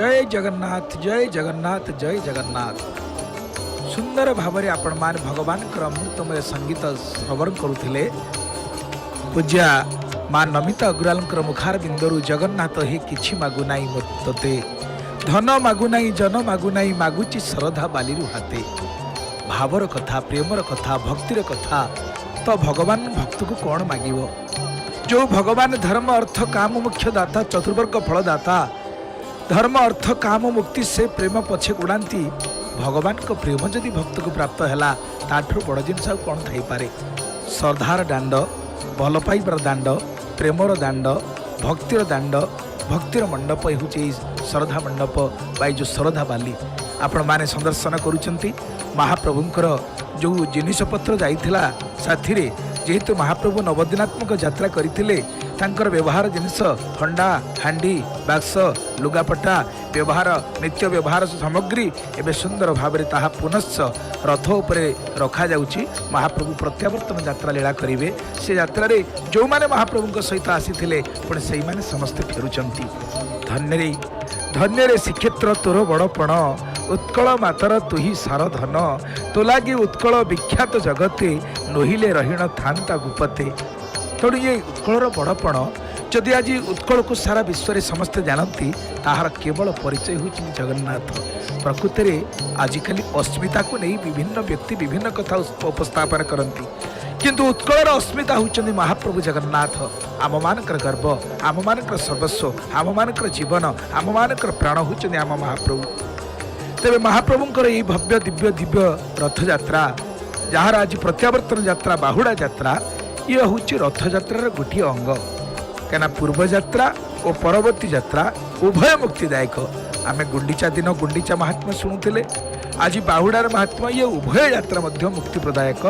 जय जगन्नाथ जय जगन्नाथ जय जगन्नाथ। सुंदर भाव आपण मान भगवान मुक्तमय संगीत श्रवण करुले। पूज्या माँ नमिता अग्रवाल मुखार बिंदु जगन्नाथ हे किछि मागु नाई तोते, धन मागु नाई जन मागु नाई, मागुची श्रद्धा बालिरु हाते। भावर कथा, प्रेमर कथा, भक्तिर कथा तो भगवान भक्त को कौन मागिव। जो भगवान धर्म अर्थ काम मुख्य दाता, चतुर्वर्ग फलदाता। धर्म अर्थ काम मुक्ति से प्रेम पछे उड़ाती। भगवान को प्रेम जदि भक्त को प्राप्त है ताठू बड़ जिनस कौन थी पारे। श्रद्धार दांड, भल पाइबार दांड, प्रेमर दांड, भक्तिर दांड, भक्तिर मंडप हूँ श्रद्धा मंडप बाई जो श्रद्धा बाली आपण माने संदर्शन करुचंती। महाप्रभुंकर जो जिनिसपत्र जाइथिला साथी रे, जेहेतु महाप्रभु नवदिनात्मक यात्रा करथिले, तांकर व्यवहार जिनिस हंडा हांडी बाक्स लुगापटा व्यवहार नित्य व्यवहार सामग्री एवं सुंदर भाव में ताहा पुनश्च रथ उपरे रखा जाउची। महाप्रभु प्रत्यावर्तन यात्रा लीला करिवे। से यात्रा रे जो माने महाप्रभु सहित आसीथिले पुणे सेई माने समस्त फेरुचंती। धन्य रे श्रीक्षेत्र तोर बड़पण, उत्कल मातर तुही सार धन, तो लागी उत्कल विख्यात जगते, नोहिले रहीण थांता गुपते। तेणु ये उत्कलर बड़पण जदि आज उत्कल को सारा विश्व में समस्ते जानती, ताहार केवल परिचय होची जगन्नाथ। प्रकृति में आजिकल अस्मिता को नहीं विभिन्न व्यक्ति विभिन्न कथा उपस्थापन करती, किंतु उत्कलर अस्मिता होचंदी महाप्रभु जगन्नाथ। आम मानकर गर्व, आम मानकर सर्वस्व, आम मानकर जीवन, आम मानकर प्राण होचंदी आम महाप्रभु। तेरे महाप्रभुंकर यही भव्य दिव्य दिव्य रथ यात्रा, जार आज प्रत्यावर्तन यात्रा बाहुड़ा यात्रा, ये हूँ रथ यात्रार गोटे अंग। क्या पूर्व यात्रा और परवर्ती यात्रा उभय मुक्तिदायक। आम गुंडीचा दिन गुंडीचा महात्मा शुणुले, आज बाहुड़ार महात्मा, ये उभय यात्रा मुक्ति प्रदायक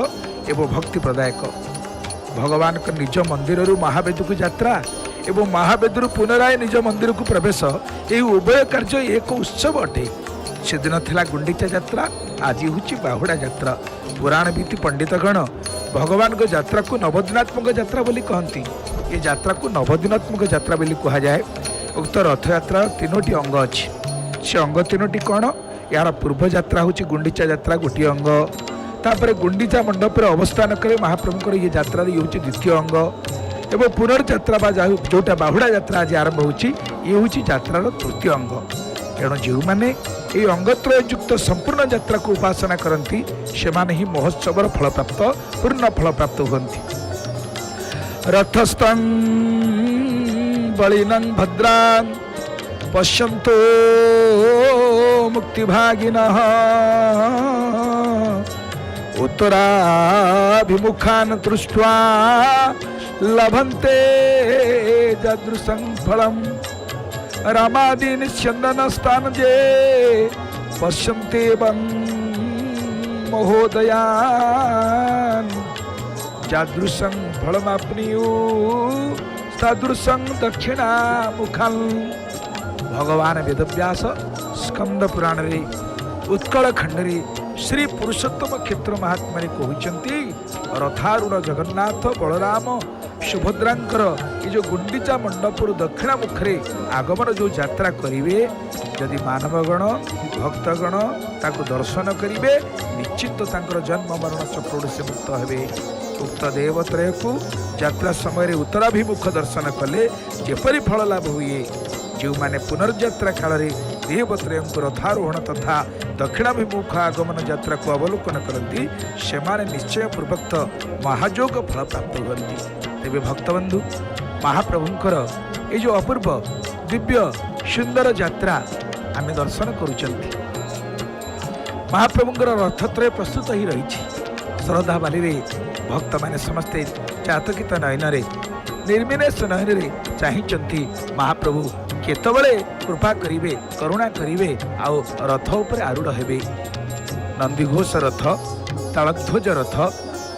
एवं भक्ति प्रदायक। भगवान का निज मंदिर महावेद को यात्रा एवं महावेद पुनराय निज मंदिर को प्रवेश, ये उभय कार्य एक उत्सव अटे। से दिन थिला गुंडीचा यात्रा, आज हूँ बाहुड़ा यात्रा। पुराण भीति पंडितगण भगवान को यात्रा को नवदिनात्मक यात्रा बोली कहती। ये यात्रा को नवदिनात्मक यात्रा बोली कहा जाए। उक्त रथ यात्रा तीनोटी अंग अच्छी। से अंग तीनोटी कौन? यार पूर्व यात्रा हूँ गुंडीचा यात्रा गोटे अंग, तापर गुंडीचा मंडप अवस्थान करे महाप्रभुंकर ये यात्रा ये हूँ द्वितीय अंग, एवं पुनर्यात्रा बा जोटा बाहुड़ा यात्रा आज आरंभ हो हूँ यात्रार तृतीय अंग। तेणु जो मैंने ये अंगत्रय युक्त संपूर्ण यात्रा को उपासना करती, से माने ही महोत्सवर फल प्राप्त, पूर्ण फल प्राप्त होती। रथस्थं बलिनं भद्रान् पश्यन्तो मुक्तिभागिनः, उत्तराभिमुखान् दृष्ट्वा लभन्ते जदृशं फलम्। रामादीन चंदन स्थान जे पश्यन्ते महोदयान्, जादृशं फलमाप्नुयु तादृशं दक्षिणा मुखं। भगवान वेदव्यास स्कंद पुराण रे उत्कल खंड रे श्री पुरुषोत्तम क्षेत्र महात्मा कहते, रथारूढ़ जगन्नाथ बलराम सुभद्रांकर ये जो गुंडीचा मंडपुर दक्षिणा मुखरे आगमन जो यात्रा करेंगे, यदि मानवगण भक्तगण ताको दर्शन करेंगे, निश्चित तांकर जन्म मरण चक्र से मुक्त हेबे। उक्त देवत्रय को यात्रा समय उत्तराभिमुख दर्शन कले जेपरी फल लाभ हुए। जो माने पुनर्यात्रा काल में देवत्रय रथारोहण तथा दक्षिणाभिमुख आगमन यात्रा को अवलोकन करती, से निश्चय पूर्वक महायोग फल प्राप्त करती। तेरे भक्तबंधु महाप्रभुंकर ये जो अपूर्व दिव्य सुंदर यात्रा आम दर्शन करुचंती। महाप्रभुंकर रथत्रय प्रस्तुत ही रही। श्रद्धा बाली रे भक्त माने समस्ते चातकित नयन रे निर्मिनेश नयन रे चाहिंचंती महाप्रभु केतबळे कृपा करिवे, करुणा करिवे, आओ रथ उपरे आरूढ़ हेबे। नंदीघोष रथ, तालध्वज रथ,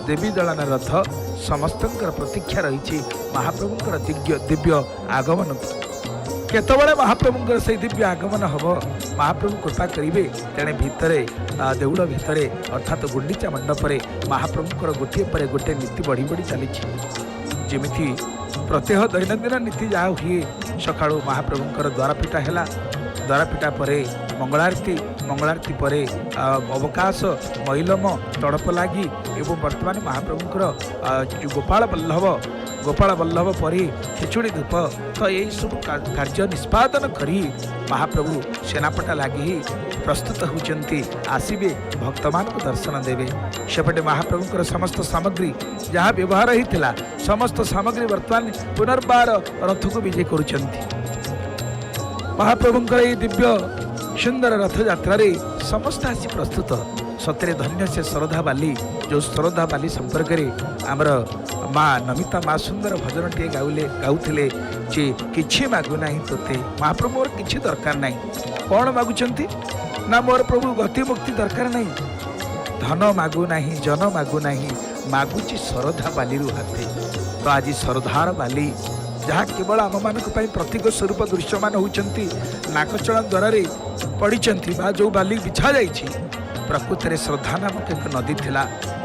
देवी दलान रथ समस्तंकर प्रतीक्षा रही महाप्रभुंकर दिव्य आगमन। केतबळे महाप्रभुंकर से दिव्य आगमन हम, महाप्रभु कृपा करेंगे। तेणे भितरे देउल भितरे अर्थात गुंडीचा मंडपरे महाप्रभुंकर गोटे पर गोटे नीति बढ़ी बढ़ी चली। जमिति प्रत्यह दैनंदिन नीति जहाँ हुए, सकाळू महाप्रभुंकर द्वारपीठा है, द्वारपिटा परे मंगलारती परे अवकाश मैलम तड़प लगी एवं वर्तमान महाप्रभुंर जो गोपाल वल्लभ परी खिचुड़ी धूप तो यही सब कार्य निष्पादन करी महाप्रभु सेनापटा लगी प्रस्तुत होती आसवे भक्त मान को दर्शन देवे सेपटे महाप्रभुंर समस्त सामग्री जहाँ व्यवहार होता समस्त सामग्री वर्तमान पुनर्बार रथ को विजय करुछंती महाप्रभुंर ये दिव्य सुंदर रथ यात्रा समस्त आसी प्रस्तुत सतरे धन्य से श्रद्धा बाली जो श्रद्धा बाली संपर्क में आमर माँ नमिता माँ सुंदर भजन टे गाउले जे किछि मागु नाही तोते महाप्रभु मोर किछि दरकार नाही कौन मागुचंती ना मोर प्रभु गति मुक्ति दरकार नहीं धन मागु नाही जन मागु नाही मागुची श्रद्धा बाली हाथे तो आज श्रद्धार बाली जहाँ केवल आम मान प्रतीक स्वरूप दृश्यमान होती नाकचण द्वार पड़ी जो बाली बिछा जाइए प्रकृत में श्रद्धा नामक एक नदी थिला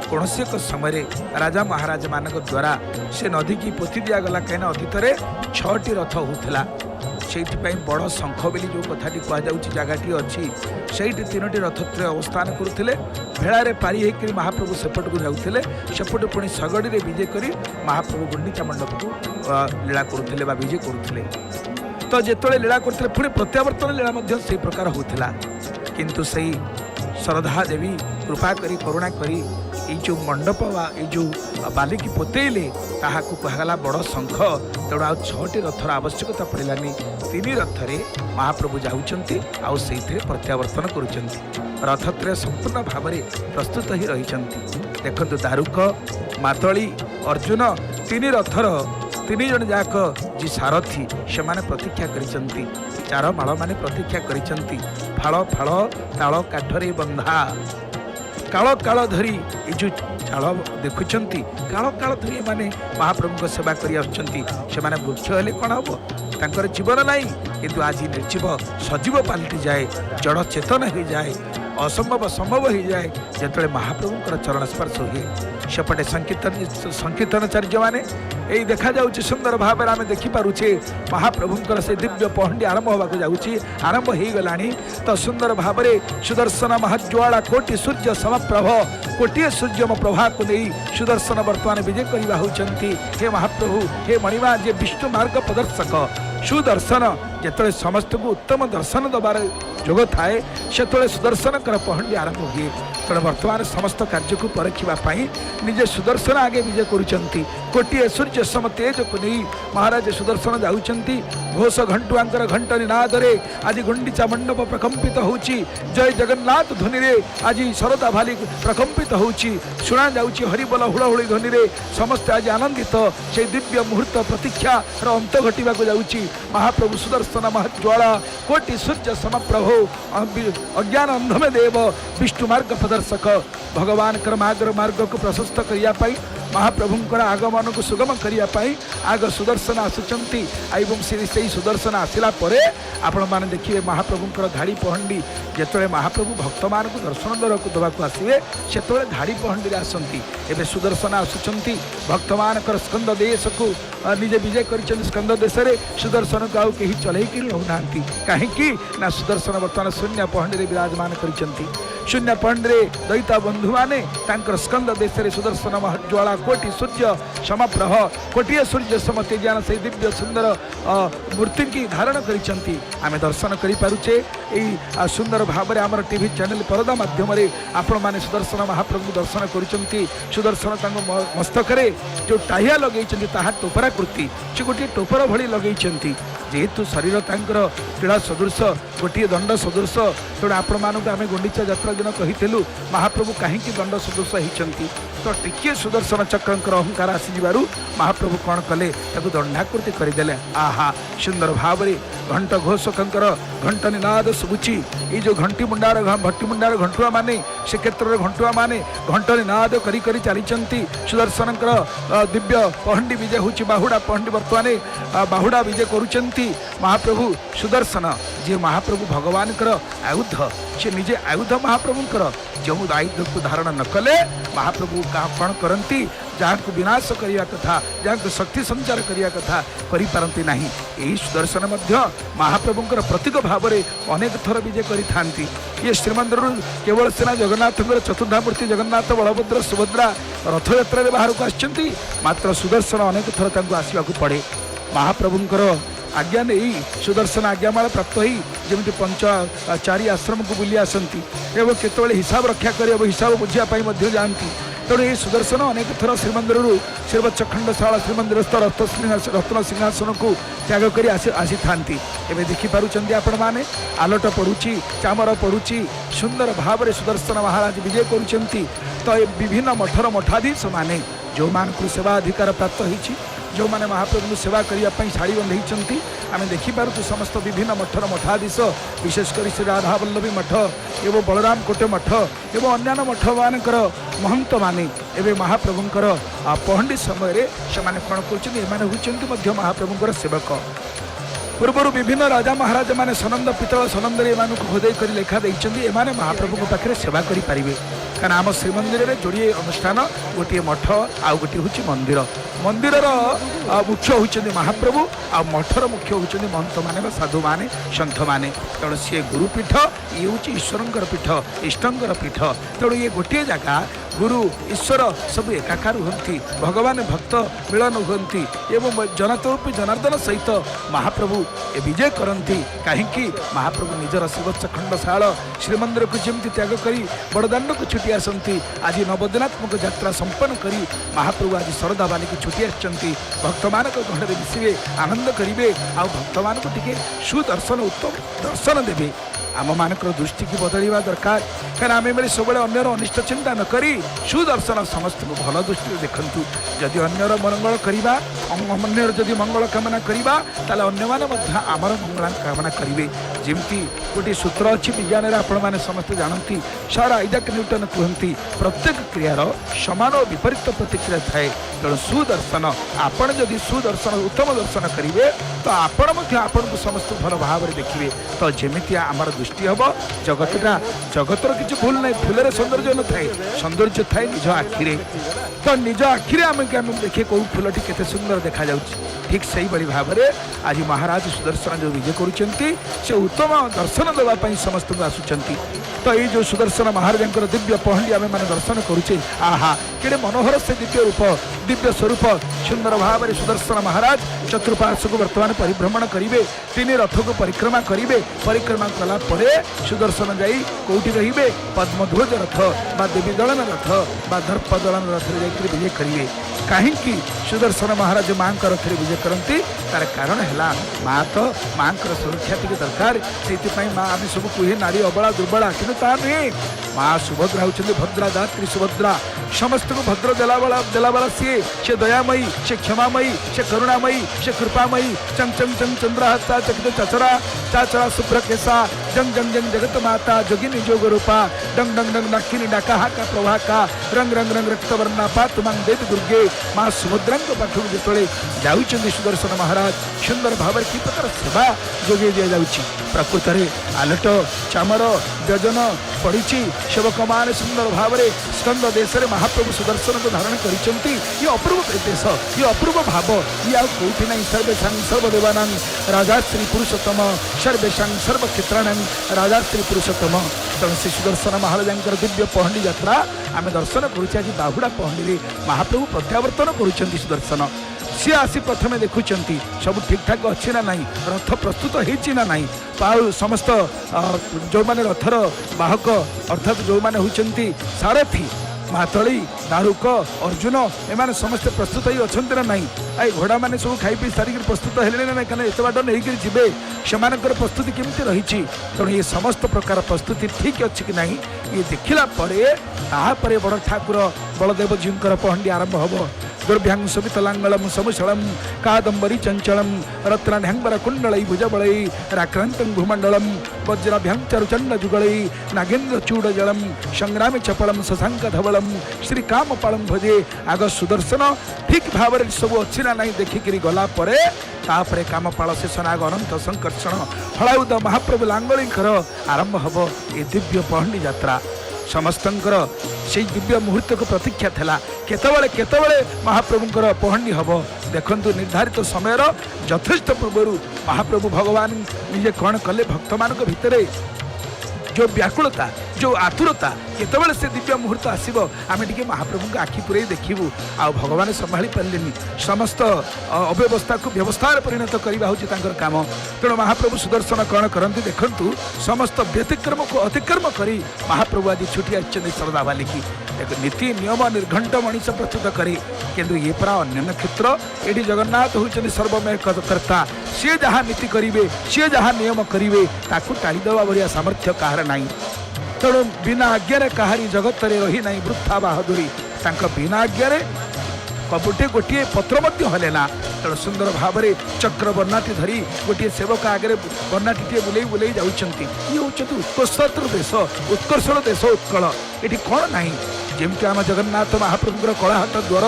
कौन एक समय राजा महाराजा मान द्वारा से नदी की पोती दिगला कहीं अतीत में 6टी रथ होता से बड़ शंख बोली जो कथाटी कहुच्छी जगहटी अच्छी से 3टी रथ अवस्थान करुले भेड़े पारी होकर महाप्रभु सेपट को जाते सेपट पुणी शगड़ी में विजय कर महाप्रभु गुंडीचा मंडप को लीला करुले विजय करुले तो जिते लीला करते पुणी प्रत्यावर्तन लीला से प्रकार होता किंतु से श्रद्धा देवी कृपा करी करुणा करी जो मंडप ये जो बाली की पोतेले ताहाकू कहला बड़ शंख तेणु आ 6टी रथर आवश्यकता पड़ानी 3 रथरे महाप्रभु जाऊँच आउे प्रत्यावर्तन कर रथत्र संपूर्ण भाव में प्रस्तुत ही रही देखु दारुक मातली अर्जुन 3 रथर 3 जन जाक जी सारथी से माने प्रतीक्षा करिसंती 4 माଳ माने प्रतीक्षा करिसंती फाଳ फाଳ ताଳ काठरे बंधा काल काल धरी ये जो चाल देखुंट काल काल धरी माने महाप्रभु सेवा कर वृक्ष हेले कौन हम तांकर जीवन ना किंतु आज निर्जीव सजीव पलटि जाए जड़ चेतन हो जाए असंभव संभव हो जाए जो महाप्रभुंर चरण स्पर्श हुए सेपटे संकीर्तनचार्य मैंने यही देखा जाऊँगी सुंदर भाव में आम देखिपे महाप्रभुंर से दिव्य पहंडी आरंभ होगा जाऊँगी आरंभ हो गला तो सुंदर भाव में सुदर्शन महज्वाला कोटि सूर्य समप्रभ कोटिए सूर्यम प्रभा को नहीं सुदर्शन वर्तमान विजय करवा होती हे महाप्रभु हे मणिमा जे विष्णु मार्ग प्रदर्शक सुदर्शन जिते समस्त को उत्तम दर्शन दबार जोग थाए से सुदर्शन पहंडी आरंभ हुए तेणु वर्तमान समस्त कार्य को परखापी निजे सुदर्शन आगे विजय करुँच कोटिए सूर्य सम तेज को नहीं महाराज सुदर्शन जाऊँच घोष घंटुआंकर घंट निनादरे आज गुंडीचा मंडप प्रकंपित होची जय जगन्नाथ ध्वनि रे आज शरदा भाली प्रकंपित होची शुणा जाऊँगी हरिबोल हुड़हुड़ी ध्वनि रे समस्त आज आनंदित से दिव्य मुहूर्त प्रतीक्षा अंत घटवा जाऊँगी महाप्रभु सुदर्शन महज्वाला कोटि सूर्य समप्रभो अज्ञान अंधमे देव विष्णु मार्ग प्रदर्शक भगवान मार्ग को प्रशस्त करने महाप्रभुंर आगमन को सुगम करने आग सुदर्शन आसुचंती एवं से सुदर्शन आसला परे आपण मैंने देखिए महाप्रभुंर धाड़ी पहंडी जिते महाप्रभु भक्त मान को दर्शन देवाक आसवे से धाड़ी पहंडी आसती एवं सुदर्शन आसुचंती भक्त मान स्कंद देश को निजे विजय कर स्कंद देश में सुदर्शन को आउ कहीं चलैक रहना कहीं ना सुदर्शन बर्तमान शून्य पहंडी विराजमान कर शून्य पहंडी दैता बंधु माने स्कंद देश में सुदर्शन महज्वाला कोटि सूर्य समप्रभ कोटिए सूर्य सम तेजान से दिव्य सुंदर मूर्ति की धारण करिसेंती आमे दर्शन करि पारुचे एई सुंदर भाव में आमर टीवी चैनल परदा माध्यम आपण माने सुदर्शन महाप्रभु दर्शन करिसेंती सुदर्शन तांको मस्तक रे जो टाहिया लगेइछंती ताहा टोपरा कृति से गोटे टोपर भली लगेइछंती जेहेतु शरीर तांकर क्रीड़ा सदृश गोटे दंड सदृश तेणु आपण मानक आम गुंडीचा यात्रा दिन कहीलु महाप्रभु कहीं दंड सदृश होती तो टिके सुदर्शन चक्र अहंकार आसी महाप्रभु कौन कले दंडाकृति करदे आहा सुंदर भाव में घंट घोषकर घंट निनाद शुभुची ये जो घंटी मुंडार भट्टी मुंडार घंटुआ माने से क्षेत्र में घंटुआ माने घंट निनाद करी चली सुदर्शन दिव्य पहंडी विजय होची बाहुड़ा पहंडी बर्तमान बाहुड़ा विजय करुँच होती महाप्रभु सुदर्शन जी महाप्रभु भगवान आयुध से निजे आयुध महाप्रभुंकर जो आयुध को धारण न कले महाप्रभु कौन करती जहाँ को विनाश करने कथा जहाँ को शक्ति संचार करने कथा करते ना यही सुदर्शन महाप्रभुंकर प्रतीक भाव में अनेक थर विजय करी ये श्रीमंदिर केवल सेना जगन्नाथ चतुर्धामूर्ति जगन्नाथ बलभद्र सुभद्रा रथ यात्रा बाहर को आसछंती मात्र सुदर्शन अनेक थर आसवाक पड़े महाप्रभुंकर आज्ञा नहीं सुदर्शन आज्ञामाला प्राप्त ही जमी पंच चारि आश्रम को बुली आसती एवं केतवे हिसाब रक्षा कर हिसाब बुझापी जाती तेणु ये सुदर्शन अनेक थर श्रीमंदिर श्रीवत्स खंडशाला श्रीमंदिरस्थ रत्न सिंहासन को त्याग कर आसी था एवं देखिपुंट आपण मैंने आलोट पड़ुची चामर पड़ुची सुंदर भाव में सुदर्शन महाराज विजय करुँच तो विभिन्न मठर मठाधीश माने जो मान सेवा अधिकार प्राप्त होती जो मैंने महाप्रभु सेवा करने शाड़ी बंधई आम देखिपुँ समस्त विभिन्न मठर मठाधीश विशेषकर श्री राधा वल्लभी मठ एवं बलराम कोटे मठ एवं अन्य मठ मानकर महंत माने एवं महाप्रभुंकर पहंडी समय से कौन कर महाप्रभुंकर सेवक पूर्व विभिन्न राजा महाराजा माने सनंद पितल सनंद खोदे कर लेखा देते एमाने महाप्रभु पाखे सेवा करें कारण आम श्रीमंदिर में जोड़े अनुष्ठान गोटे मठ आउ गोटे हूँ मंदिर मंदिर मुख्य होती महाप्रभु आ मठर मुख्य होती महंत माने साधु माने सन्थ माने तेणु सी गुरुपीठ ये हूँ ईश्वर पीठ इष्टर पीठ तेणु ये गोटे जगह गुरु ईश्वर सब एकाकार हुंती भगवान भक्त मिलन हुंती एवं जनतरूपी जनार्दन सहित महाप्रभु ए विजय करती कहीं महाप्रभु निजर शिवत्स खंडशाल श्रीमंदिर को जमी त्याग करी बड़दाण्ड को छुटी आसती आज नवदिनात्मक यात्रा संपन्न करी महाप्रभु आज शरदा बाली की छुटी आसती भक्त मान घर में मिसवे आनंद करेंगे आ भक्त मान टी सुदर्शन उत्तम दर्शन देवे आम मानक दृष्टि की बदलवा दरकार क्या आम सब अन्यर अनिष्ट चिंता न करी सुदर्शन समस्त को भल दृष्टि देखु जदि अन्यर मंगल करवा अन्यर जदि मंगल कामना करवा ताले अन्य माने आमर मंगल कामना करेंगे जमती गोटे सूत्र अच्छी विज्ञान आपने समस्त जानती सर आइजाक न्यूटन कहती प्रत्येक क्रियार समान और विपरीत प्रतिक्रिया थाए तेणु सुदर्शन आपण जदि सुदर्शन उत्तम दर्शन करेंगे तो आपण को समस्त भल भाव में देखिए तो जमी आमर दृष्टि हम जगतटा जगतर किसी भूल ना फूल सौंदर्य न थाए सौंदर्य थाए निज आखिरे तो निज आखिरे आम देखिए कौ फूलटी केते सुंदर देखा जाउछि ठीक से ही भाव में आज महाराज सुदर्शन जो विजय कर उत्तम दर्शन देवाई समस्त को आसुंच तो ये जो सुदर्शन महाराज दिव्य पहंडी आम मैंने दर्शन करुचे आहा कि मनोहर से दिव्य रूप दिव्य स्वरूप सुंदर भाव में सुदर्शन महाराज चतुर्पार्श्व को बर्तमान परिभ्रमण करेंगे तीन रथ को परिक्रमा करेंगे परिक्रमा कलापर सुदर्शन जाई कौटी रे पद्मध्वज रथ बा देवी दलन रथ बा दर्प दलन रथ जाकर विजय करेंगे कहीं सुदर्शन महाराज माँ रथ विजय करती तार कारण है माँ तो माँ सुरक्षा टी दरकार से माँ आम सब कहे नारी अबला दुर्बला कि नुहे माँ सुभद्रा होती भद्रा दात्री सुभद्रा समस्त को भद्र देला सी दयामयी से क्षमामयी से करुणामयी से कृपामयी चंग चंग चंग चंद्रहस्ता चकित चचरा चाचरा शुभ्र केसा जंग जंग जंग जगत माता जोगिनी जोग रूपा डंग डंग डंग नक्किनी डाकाहाका प्रभाका रंग रंग रंग रक्तवर्णा पातुमांग देवी दुर्गे माँ सुभद्रा पाखक जो जाऊँच सुदर्शन महाराज सुंदर भाव कि प्रकार सेवा जोगे दि जाऊँगी प्रकृत में आलट चामर व्यजन पड़ी सेवक मान सुंदर भाव में स्कंद देश में महाप्रभु सुदर्शन को धारण करते ये अपूर्व देश ये अपूर्व भाव ये आउटी ना सर्वेशा सर्वदेवाना राजा श्री पुरुषोत्तम सर्वेशा सर्वक्षेत्राण राजा श्री पुरुषोत्तम तेणु से सुदर्शन महाराज दिव्य पहंडी यात्रा आम दर्शन करुचे आज बाहुड़ा पहंडी महाप्रभु प्रत्यावर्तन करुँच सुदर्शन सी आसी प्रथम देखुं सब ठीक ठाक अच्छी ना नहीं रथ प्रस्तुत होना नहीं समस्त जो मैंने रथर बाहक अर्थात जो मैंने होती सारथी मातली दारुक अर्जुन एम समस्ते प्रस्तुत ही अच्छा ना नहीं आई घोड़ा मैंने सब खाई पी सारिक प्रस्तुत है ना कहीं एत बाट नहीं जी से प्रस्तुति केमती रही तेणु ये समस्त प्रकार प्रस्तुति ठीक अच्छी कि नहीं ये देखला बड़ ठाकुर बलदेव जी पहंडी आरंभ हम दुर्भ्यां सवितलांगलम समुसलम कादंबरी चंचलम रत्नाढ्यांबर कुंडलई भुजबलई राक्रांतं भूमंडलम वज्राभ्यां चरुचंड जुगलई नागेन्द्र चूड़जलम संग्रामी चपलम शशांक धवलम श्री कामपालम भजे आग सुदर्शन ठीक भाव सब अच्छी ना नहीं देखिकी गला परे तापरे कामपाल शेषनाग अनंत संकर्षण हलाउद महाप्रभु लांगलीकर आरंभ हम ये दिव्य पहंडी यात्रा समस्तंकर से दिव्य मुहूर्त को प्रतीक्षा था केतबले केतबले महाप्रभुंकर पहंडी हम देखंतु निर्धारित समय यथेष्ट पूर्व महाप्रभु भगवान निजे कौन कले भक्त मान भितर जो व्याकुलता जो आतुरता केतबले से दिव्य मुहूर्त आसब आम टे महाप्रभु को आखि पुरे देखू आ भगवान संभाली पारे समस्त अव्यवस्था को व्यवस्था परिणत करवा हूँ काम तेणु महाप्रभु सुदर्शन कौन करती देखु समस्त व्यतिक्रम को अतिक्रम कर महाप्रभु आज छुट्टी आछे श्रद्धा बालिकी नीति नियम निर्घंट मनीष प्रस्तुत करे किंतु ये परा अन्य क्षेत्र ये जगन्नाथ होती सर्वमय कर्ता सी जहाँ नीति करेंगे सी जहाँ नियम करेंगे ताकू टाड़ीदेवा भाया सामर्थ्य कहार ना तेणु बिना आज्ञा कहारी जगत में रही ना वृथा बाहादुरी बिना आज्ञा कबुटे गोटे पत्र हले ना तेणु सुंदर भाव में चक्र वर्णाटी धरी गोटे सेवक आगे वर्णाटी बुले बुले जाऊँच ये हूँ उत्कर्षर देश उत्कर्षर देश उत्कल ये कौन ना जमती आम जगन्नाथ महाप्रभुर कलाहाट द्वार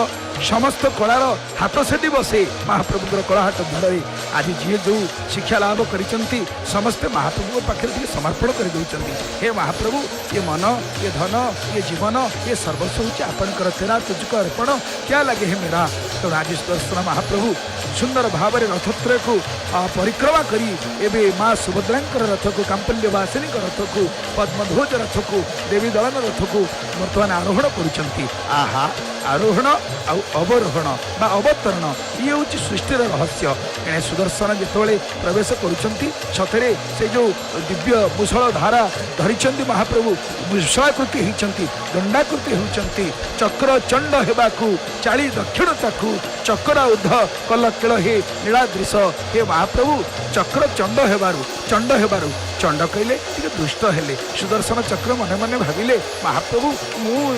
समस्त कलार हाथ सेठी बसे महाप्रभुर कलाहाट द्वार आज जी जो शिक्षा लाभ कर समस्ते महाप्रभु पाखे समर्पण कर हे महाप्रभु ये मन ये धन ये जीवन ये सर्वस्व हूँ आपणकर तेरा तुझको अर्पण क्या लगे है मेरा तेणु आज दर्शन महाप्रभु सुंदर भाव में रथत्रय को परिक्रमा करी एवं माँ सुभद्रा रथ को कांपल्यवासिनी रथ को पद्मध्वज रथ को देवी दलन रथ को बर्तमान आरोहण कर आहा आरोहण अवरोहण बा अवतरण ये हूँ सृष्टिर रहस्य एणे सुदर्शन जिते प्रवेश करुँचे से जो दिव्य मुसल धारा धरी महाप्रभु मुसलाकृति होती दंडाकृति होती चक्र चंड होगाकू चाली दक्षिणता चक्र उद्ध कल केल हे नीलाद्रिश हे महाप्रभु चक्र चंड हेबारु चंड कहले दुष्ट हेले सुदर्शन चक्र मन मन भाविले महाप्रभु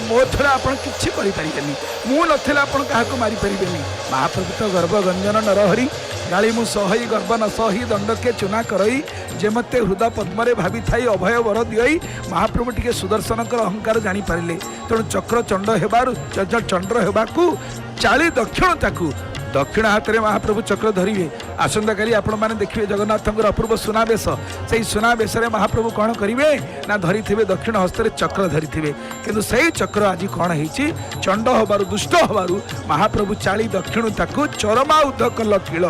मो थर आपड़ कि मु नथिले आपड़ क्या मारिपारे महाप्रभु तो गर्भगंजन नरहरी गाली मु सही गर्भ न सही दंड के चुना करई जे मते हृदय पद्म भावी थाई अभय वर दिई महाप्रभु टिके सुदर्शन अहंकार जानी पारिले तेणु चक्र चंड हेबारु चंद्र हेबाकू चाली दक्षिणताकू दक्षिण हाथ में महाप्रभु चक्र धरिए आसंता काली आपण मैंने देखिए जगन्नाथ अपूर्व सुनावेश से सुनावेश महाप्रभु कौन करेंगे ना धरी थे दक्षिण हस्त चक्र धरी थे किंतु से चक्र आज कौन हो चंड हबारु दुष्ट हबारु महाप्रभु चाली दक्षिण ताकू चरमा उद्ध कल कील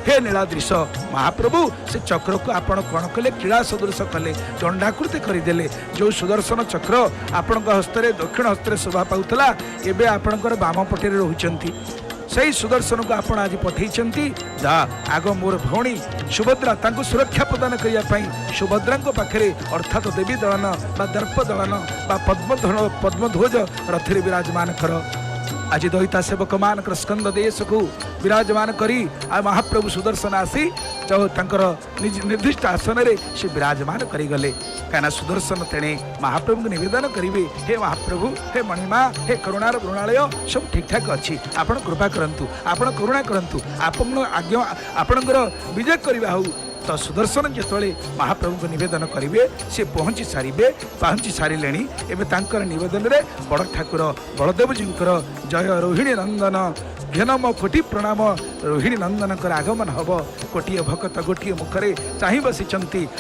हे नीलाद्रिश महाप्रभु से चक्र को आपण कौन कले कीड़ा सदृश कले दंडाकृति करदे जो सुदर्शन चक्र आपण हस्ते दक्षिण हस्त शोभा पाऊला एवं आपणकर बाम पटे रोचंती सही सुदर्शन को आपण आज पठेइचंती जा आग मोर भौणी सुभद्रा तांको सुरक्षा प्रदान करने सुभद्रा पाखे अर्थात देवी दलन बा दर्प दलन बा पद्मध्वज रथरे विराजमान कर आज दयिता सेवक मान स्कंद देश को विराजमान करी आ महाप्रभु सुदर्शन आसी जो निर्दिष्ट आसन में से विराजमान करीगले कहीं सुदर्शन तेणे महाप्रभु को निवेदन करेंगे हे महाप्रभु हे मणिमा हे करुणार वृणालय सब ठीक ठाक अच्छी आपण कृपा करंतु आपण करुणा करंतु आपण आज्ञा आपणकर विजय करवा हो तो सुदर्शन जिते महाप्रभु को निवेदन करेंगे सी पहुँची सारे एवं निवेदन में बड़ ठाकुर बलदेव जी जय रोहिणी नंदन घेनम कोटि प्रणाम रोहिणी नंदन आगमन हम कोटिए भक्त गोटे मुखरे चाह बसी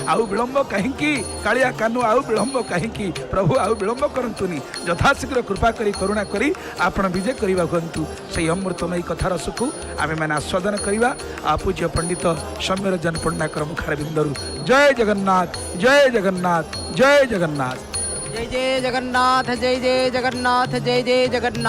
आउ विलंब कहीं कालिया कानु आउ विलंब कहीं प्रभु आउ विलंब करतुनि यथाशीघ्र कृपा करी करुणा करी आपण विजय करवा कहतु से अमृतमयी कथार सुख आम मैंने आस्वादन करवा आ पूज्य पंडित सौम्यरंजन पट्टनायक मुखार बिंदु जय जगन्नाथ जय जगन्नाथ जय जगन्नाथ जय जय जगन्नाथ जय जय जगन्नाथ जय जय जगन्नाथ।